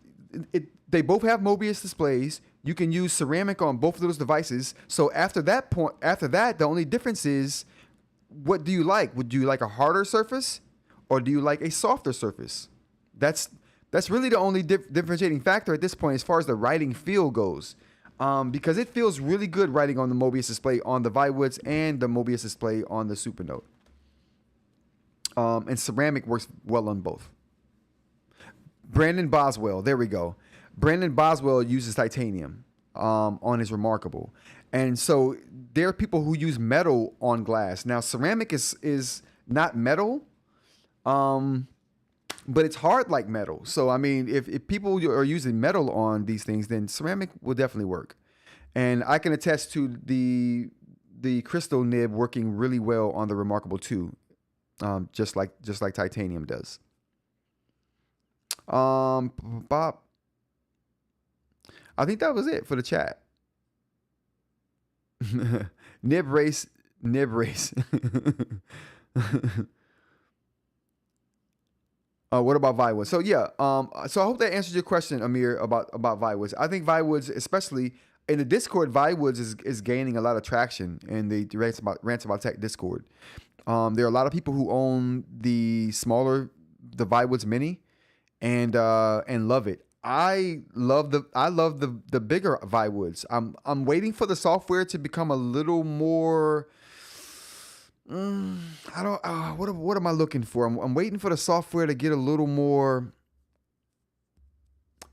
they both have Mobius displays. You can use ceramic on both of those devices. So after that, the only difference is, what do you like? Would you like a harder surface, or do you like a softer surface? That's really the only differentiating factor at this point as far as the writing feel goes, because it feels really good writing on the Mobius display on the Viwoods and the Mobius display on the Supernote. And ceramic works well on both. Brandon Boswell, there we go. Brandon Boswell uses titanium on his Remarkable. And so there are people who use metal on glass. Now, ceramic is not metal, but it's hard like metal. So, I mean, if people are using metal on these things, then ceramic will definitely work. And I can attest to the Crstal nib working really well on the Remarkable 2, just like titanium does. Bob. I think that was it for the chat. Nib race. What about Viwoods? So yeah, so I hope that answers your question, Amir, about Viwoods. I think Viwoods, especially in the Discord, Viwoods is gaining a lot of traction in the Rants About Tech Discord. There are a lot of people who own the Viwoods Mini and love it. I love the bigger Viwoods. I'm waiting for the software to become a little more. I don't. What am I looking for? I'm waiting for the software to get a little more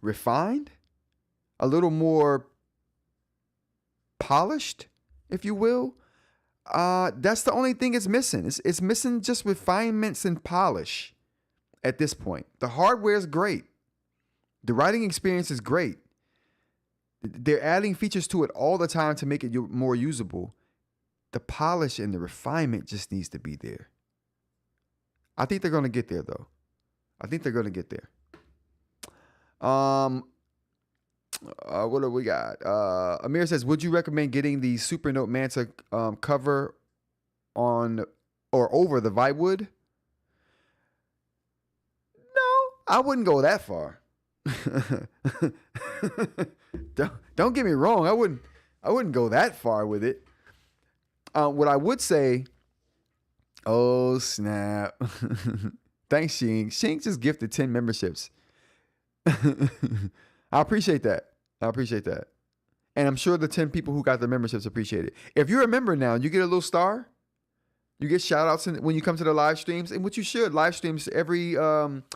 refined, a little more polished, if you will. That's the only thing it's missing. It's missing just refinements and polish at this point. The hardware is great. The writing experience is great. They're adding features to it all the time to make it more usable. The polish and the refinement just needs to be there. I think they're going to get there, though. I think they're going to get there. What do we got? Amir says, would you recommend getting the Supernote Manta cover on or over the Viwood? No, I wouldn't go that far. Don't get me wrong. I wouldn't go that far with it. What I would say, oh snap. Thanks, Shink. Shink just gifted 10 memberships. I appreciate that. And I'm sure the 10 people who got the memberships appreciate it. If you're a member now, you get a little star. You get shout outs when you come to the live streams, and what you should, live streams every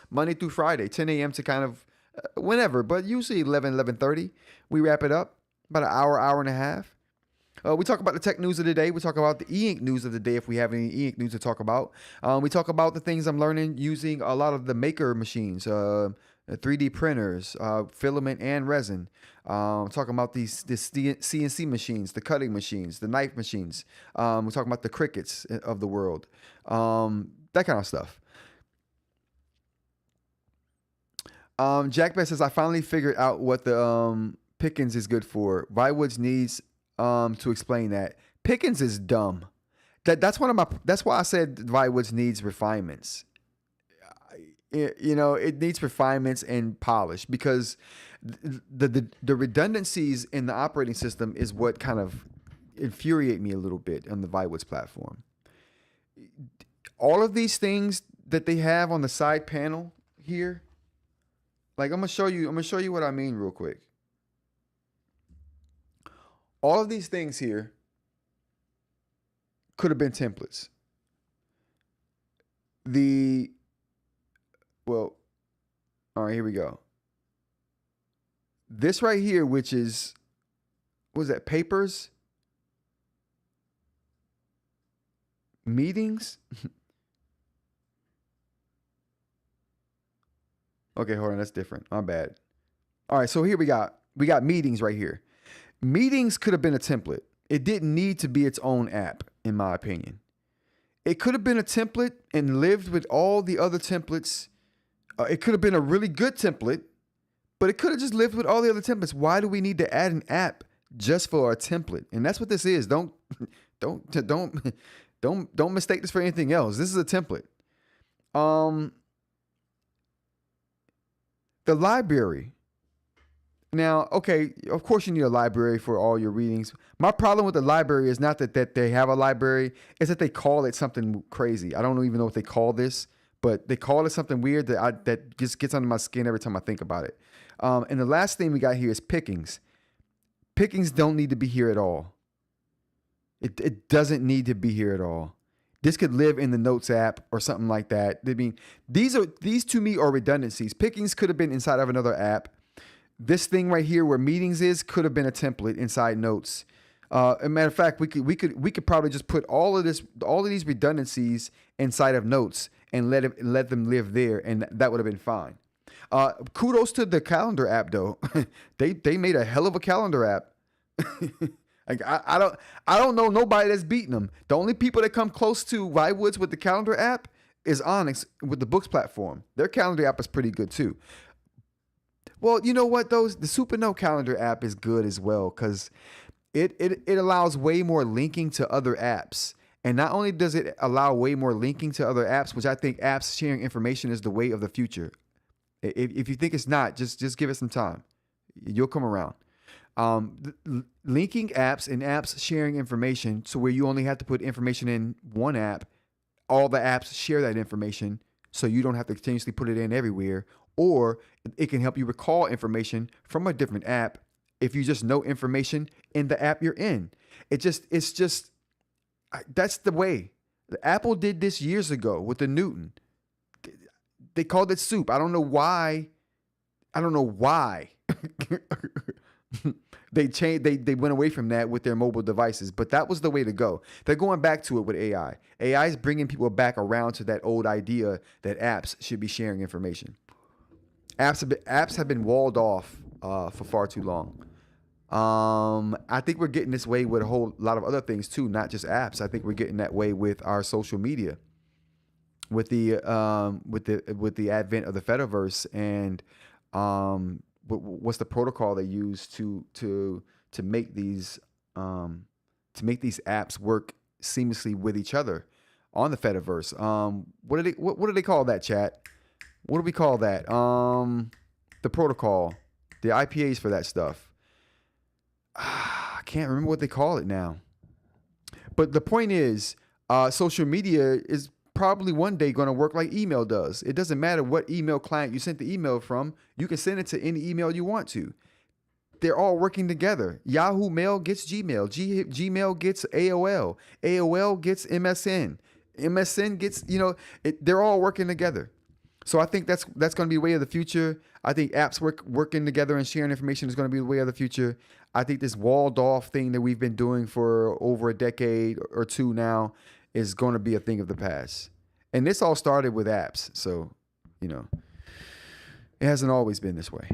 Monday through Friday, 10 a.m. to kind of whenever, but usually 11:30. We wrap it up, about an hour and a half. We talk about the tech news of the day. We talk about the eInk news of the day if we have any eInk news to talk about. We talk about the things I'm learning using a lot of the maker machines, 3D printers, filament and resin. Talking about these CNC machines, the cutting machines, the knife machines. We're talking about the crickets of the world, that kind of stuff. Jack Best says, I finally figured out what the Pickens is good for. Viwoods needs to explain that. Pickens is dumb. That's why I said Viwoods needs refinements. It needs refinements and polish, because the redundancies in the operating system is what kind of infuriate me a little bit on the Viwoods platform. All of these things that they have on the side panel here, like I'm gonna show you what I mean real quick. All of these things here could have been templates. All right, here we go. This right here, which is, what was that, papers? Meetings? Okay, hold on, that's different. My bad. All right, so here we got meetings right here. Meetings could have been a template. It didn't need to be its own app, in my opinion. It could have been a template and lived with all the other templates. It could have been a really good template, but it could have just lived with all the other templates. Why do we need to add an app just for a template? And that's what this is. Don't mistake this for anything else. This is a template. The library. Now, okay, of course you need a library for all your readings. My problem with the library is not that they have a library, it's that they call it something crazy. I don't even know what they call this, but they call it something weird that just gets under my skin every time I think about it. And the last thing we got here is pickings. Pickings don't need to be here at all. It doesn't need to be here at all. This could live in the Notes app or something like that. I mean, these to me are redundancies. Pickings could have been inside of another app. This thing right here where meetings is could have been a template inside Notes. As a matter of fact, we could probably just put all of these redundancies inside of Notes and let them live there, and that would have been fine. Kudos to the calendar app though. they made a hell of a calendar app. Like I don't know nobody that's beating them. The only people that come close to Viwoods with the calendar app is Onyx with the Boox platform. Their calendar app is pretty good too. Well, you know what? The Supernote calendar app is good as well because it allows way more linking to other apps. And not only does it allow way more linking to other apps, which I think apps sharing information is the way of the future. If you think it's not, just give it some time. You'll come around. Linking apps and apps sharing information so where you only have to put information in one app, all the apps share that information so you don't have to continuously put it in everywhere, or it can help you recall information from a different app if you just know information in the app you're in. It's just that's the way. Apple did this years ago with the Newton. They called it soup. I don't know why. They went away from that with their mobile devices, but that was the way to go. They're going back to it with AI. AI is bringing people back around to that old idea that apps should be sharing information. Apps have been walled off for far too long. I think we're getting this way with a whole lot of other things too, not just apps. I think we're getting that way with our social media, with the advent of the Fediverse and what's the protocol they use to make these apps work seamlessly with each other on the Fediverse. What do they call that, chat? What do we call that? The protocol, the IPAs for that stuff. I can't remember what they call it now. But the point is, social media is probably one day going to work like email does. It doesn't matter what email client you sent the email from. You can send it to any email you want to. They're all working together. Yahoo Mail gets Gmail. Gmail gets AOL. AOL gets MSN. MSN gets, they're all working together. So I think that's going to be the way of the future. I think apps working together and sharing information is going to be the way of the future. I think this walled off thing that we've been doing for over a decade or two now is going to be a thing of the past. And this all started with apps. So, it hasn't always been this way.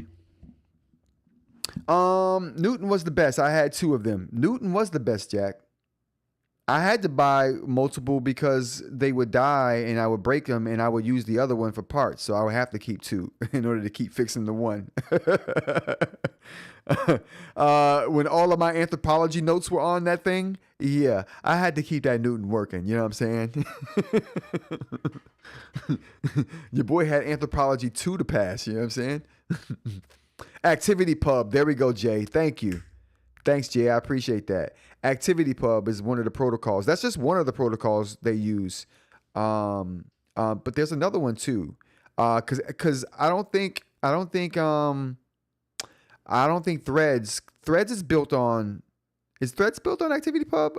Newton was the best. I had 2 of them. Newton was the best, Jack. I had to buy multiple because they would die and I would break them and I would use the other one for parts. So I would have to keep 2 in order to keep fixing the one. When all of my anthropology notes were on that thing, yeah, I had to keep that Newton working. You know what I'm saying? Your boy had anthropology 2 to pass. You know what I'm saying? Activity Pub. There we go, Jay. Thank you. Thanks, Jay. I appreciate that. Activity Pub is one of the protocols. That's just one of the protocols they use. But there's another one too. Cause I don't think Threads is built on. Is Threads built on Activity Pub?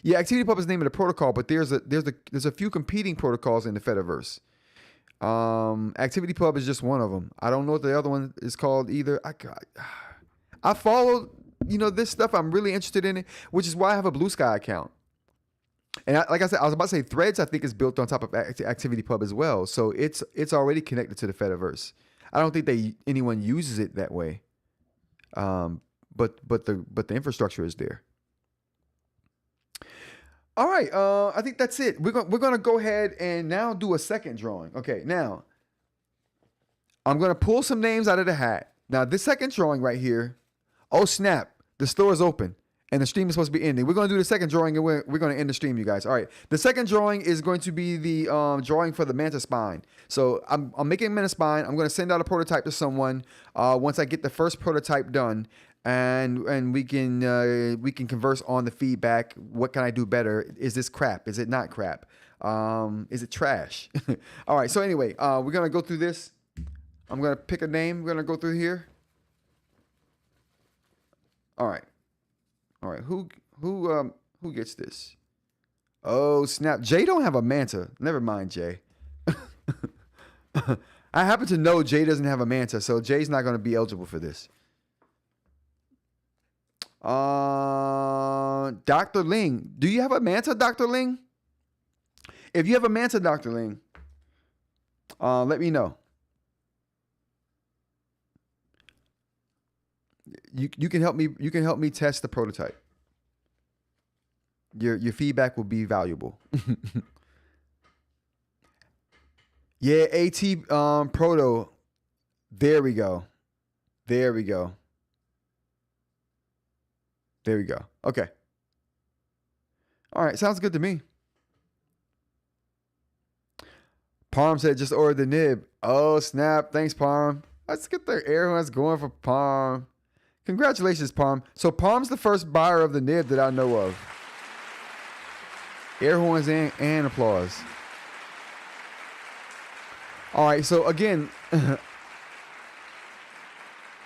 Yeah, Activity Pub is the name of the protocol, but there's a few competing protocols in the Fediverse. Activity Pub is just one of them. I don't know what the other one is called either. I follow, this stuff. I'm really interested in it, which is why I have a Blue Sky account. And like I said, I was about to say Threads, I think, is built on top of Activity Pub as well. So it's already connected to the Fediverse. I don't think anyone uses it that way. But the infrastructure is there. All right, I think that's it. We're gonna go ahead and now do a second drawing. Okay, now I'm gonna pull some names out of the hat. Now this second drawing right here. Oh snap! The store is open and the stream is supposed to be ending. We're gonna do the second drawing and we're gonna end the stream, you guys. All right, the second drawing is going to be the drawing for the Manta spine. So I'm making a Manta spine. I'm gonna send out a prototype to someone once I get the first prototype done. And we can converse on the feedback. What can I do better? Is this crap? Is it not crap? Is it trash? All right. So anyway, we're gonna go through this. I'm gonna pick a name. We're gonna go through here. All right. Who gets this? Oh snap! Jay don't have a Manta. Never mind, Jay. I happen to know Jay doesn't have a Manta, so Jay's not gonna be eligible for this. Dr. Ling. Do you have a Manta, Dr. Ling? If you have a Manta, Dr. Ling, let me know. You can help me. You can help me test the prototype. Your feedback will be valuable. Yeah, AT Proto. There we go. There we go. There we go. Okay. All right. Sounds good to me. Parm said just ordered the nib. Oh, snap. Thanks, Parm. Let's get the air horns going for Parm. Congratulations, Parm. So Parm's the first buyer of the nib that I know of. Air horns and applause. All right. So again.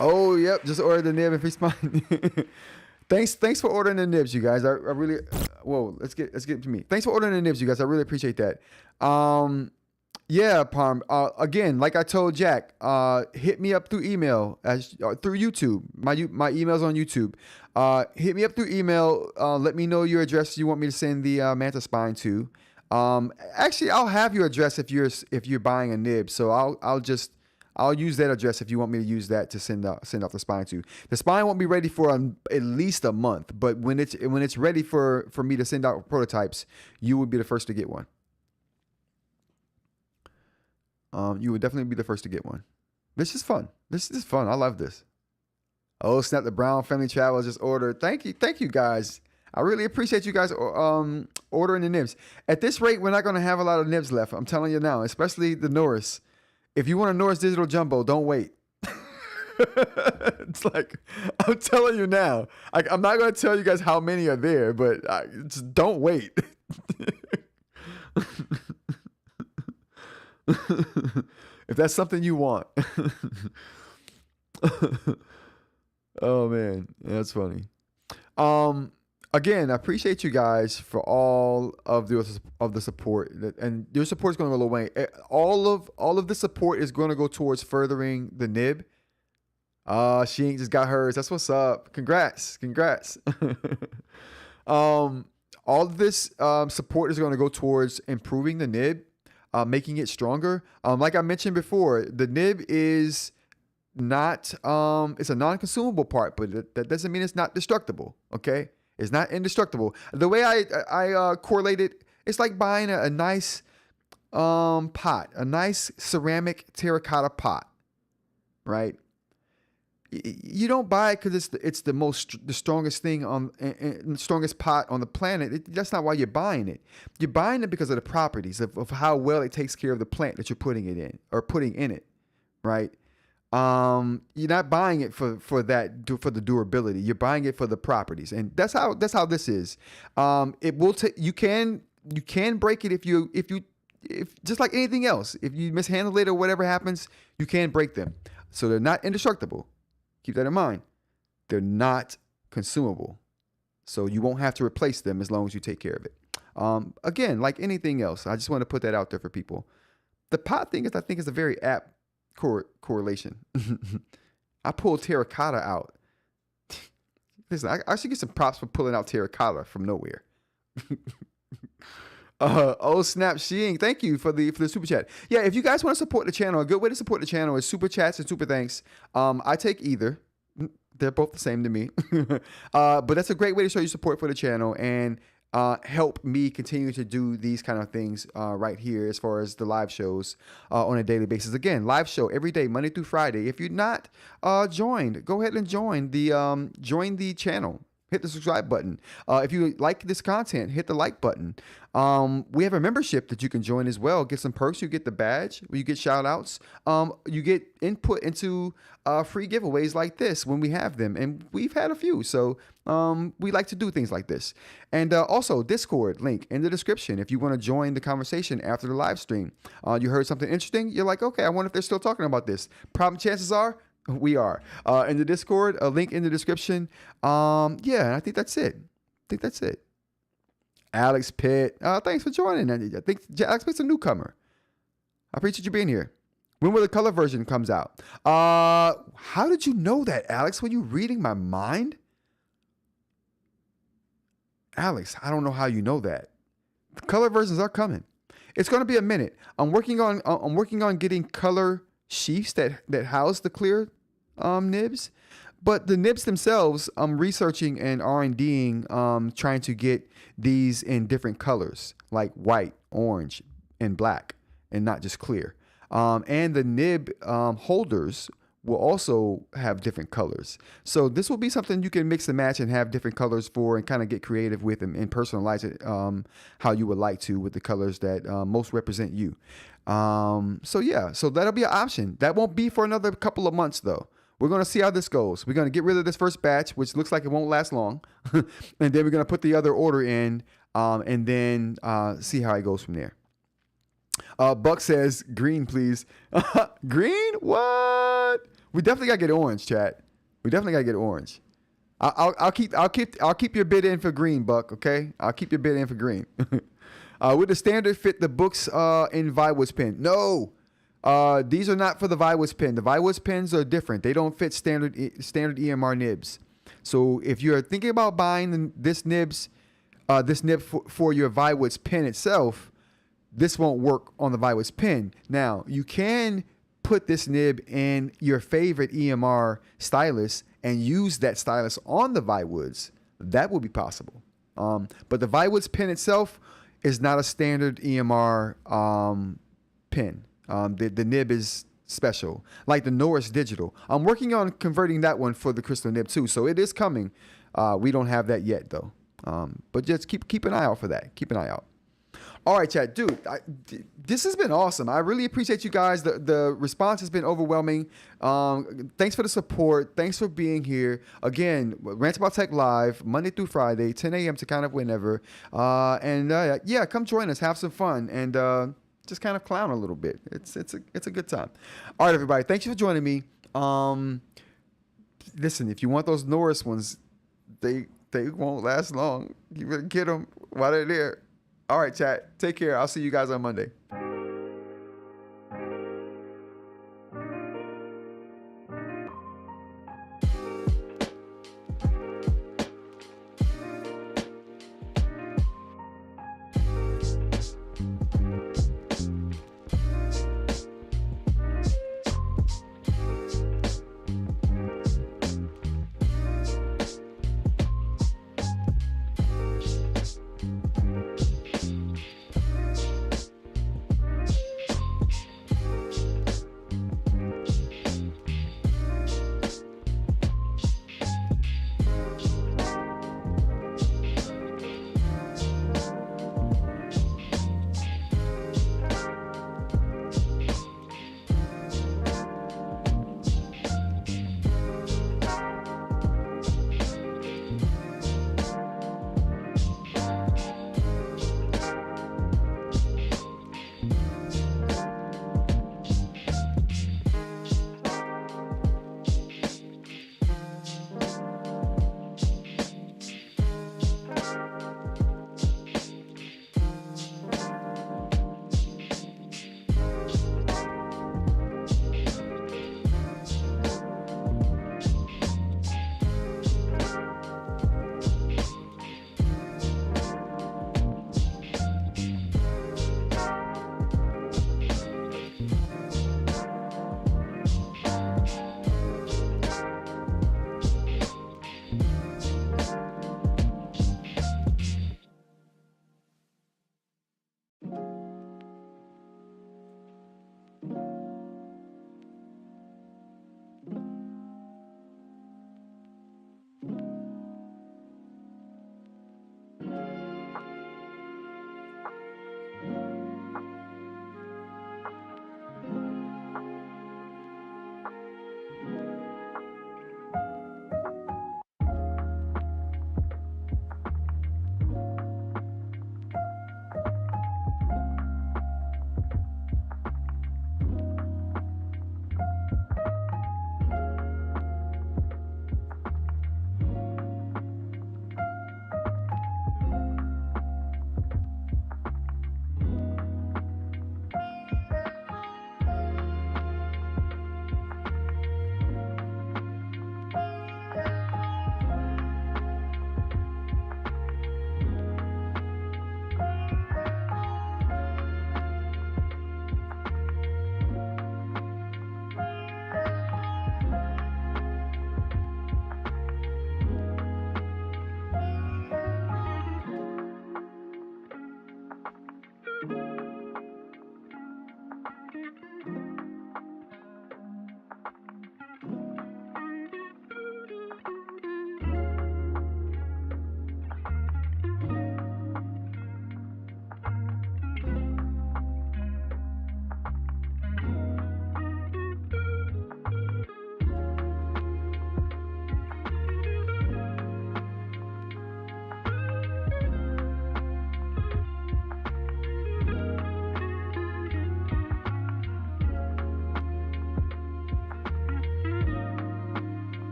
Oh, yep. Just ordered the nib and free spine. Thanks for ordering the nibs, you guys. I really. Whoa. Let's get to me. Thanks for ordering the nibs, you guys. I really appreciate that. Yeah, Parm. Again, like I told Jack, hit me up through email through YouTube. My email's on YouTube. Hit me up through email. Let me know your address you want me to send the Manta spine to. Actually, I'll have your address if you're buying a nib. So I'll use that address if you want me to use that to send out the spine to. The spine won't be ready for at least a month, but when it's ready for me to send out prototypes, you would be the first to get one. You would definitely be the first to get one. This is fun. This is fun. I love this. Oh, snap! The Brown Family Travel just ordered. Thank you guys. I really appreciate you guys ordering the nibs. At this rate, we're not going to have a lot of nibs left. I'm telling you now, especially the Norris. If you want a Norris Digital Jumbo, don't wait. It's like, I'm telling you now. I'm not going to tell you guys how many are there, but just don't wait. If that's something you want. Oh, man. Yeah, that's funny. Again, I appreciate you guys for all of the support, and your support is going to go a long way. All of the support is going to go towards furthering the nib. She ain't just got hers. That's what's up. Congrats. All of this support is going to go towards improving the nib, making it stronger. Like I mentioned before, the nib is not it's a non-consumable part, but that doesn't mean it's not destructible. Okay. It's not indestructible. The way I correlate it, it's like buying a nice pot, a nice ceramic terracotta pot, right? You don't buy it because it's the strongest thing the strongest pot on the planet. That's not why you're buying it. You're buying it because of the properties of how well it takes care of the plant that you're putting it in or putting in it, right? You're not buying it for the durability. You're buying it for the properties, and that's how this is. It will take. You can break it if just like anything else. If you mishandle it or whatever happens, you can break them. So they're not indestructible. Keep that in mind. They're not consumable, so you won't have to replace them as long as you take care of it. Again, like anything else, I just want to put that out there for people. The pot thing I think is a very apt correlation. I pulled terracotta out. Listen, I should get some props for pulling out terracotta from nowhere. Oh snap, Sheing, thank you for the super chat. Yeah, if you guys want to support the channel, a good way to support the channel is super chats and super thanks. I take either. They're both the same to me. But that's a great way to show your support for the channel and help me continue to do these kind of things right here as far as the live shows on a daily basis. Again, live show every day, Monday through Friday. If you're not joined, go ahead and join the channel. Hit the subscribe button. If you like this content, hit the like button. We have a membership that you can join as well. Get some perks. You get the badge. You get shout outs. You get input into free giveaways like this when we have them. And we've had a few. So we like to do things like this. And also Discord link in the description if you want to join the conversation after the live stream. You heard something interesting. You're like, okay, I wonder if they're still talking about this. Probably chances are we are. In the Discord, a link in the description. Yeah, I think that's it. Alex Pitt, thanks for joining. I think Alex Pitt's a newcomer. I appreciate you being here. When will the color version comes out? How did you know that, Alex? Were you reading my mind? Alex, I don't know how you know that. The color versions are coming. It's going to be a minute. I'm working on getting color sheaths that house the clear nibs, but the nibs themselves, I'm researching and R&Ding, trying to get these in different colors like white, orange, and black, and not just clear. And the nib holders will also have different colors. So this will be something you can mix and match and have different colors for, and kind of get creative with, and personalize it how you would like to, with the colors that most represent you. So yeah, so that'll be an option. That won't be for another couple of months though. We're going to see how this goes. We're going to get rid of this first batch, which looks like it won't last long. And then we're going to put the other order in, and then see how it goes from there. Buck says, green, please. Green? What? We definitely got to get orange, chat. We definitely got to get orange. I'll keep your bid in for green, Buck, okay? I'll keep your bid in for green. Would the standard fit the Boox in Viwoods pen? No. These are not for the Viwoods pen. The Viwoods pens are different. They don't fit standard EMR nibs. So if you're thinking about buying this nib for your Viwoods pen itself, this won't work on the Viwoods pen. Now, you can put this nib in your favorite EMR stylus and use that stylus on the Viwoods. That will be possible. But the Viwoods pen itself is not a standard EMR pen. The nib is special, like the Norris Digital. I'm working on converting that one for the Crstal Nib too, so it is coming. We don't have that yet though, but just keep an eye out for that. Keep an eye out. All right, chat, dude. This has been awesome. I really appreciate you guys. The response has been overwhelming. Thanks for the support. Thanks for being here. Again, Rants About Tech Live, Monday through Friday, 10 a.m. to kind of whenever. Yeah, come join us. Have some fun. And just kind of clown a little bit. It's a good time. All right, everybody. Thank you for joining me. Listen, if you want those Norris ones, they won't last long. You better get them while they're there. All right, chat. Take care. I'll see you guys on Monday. you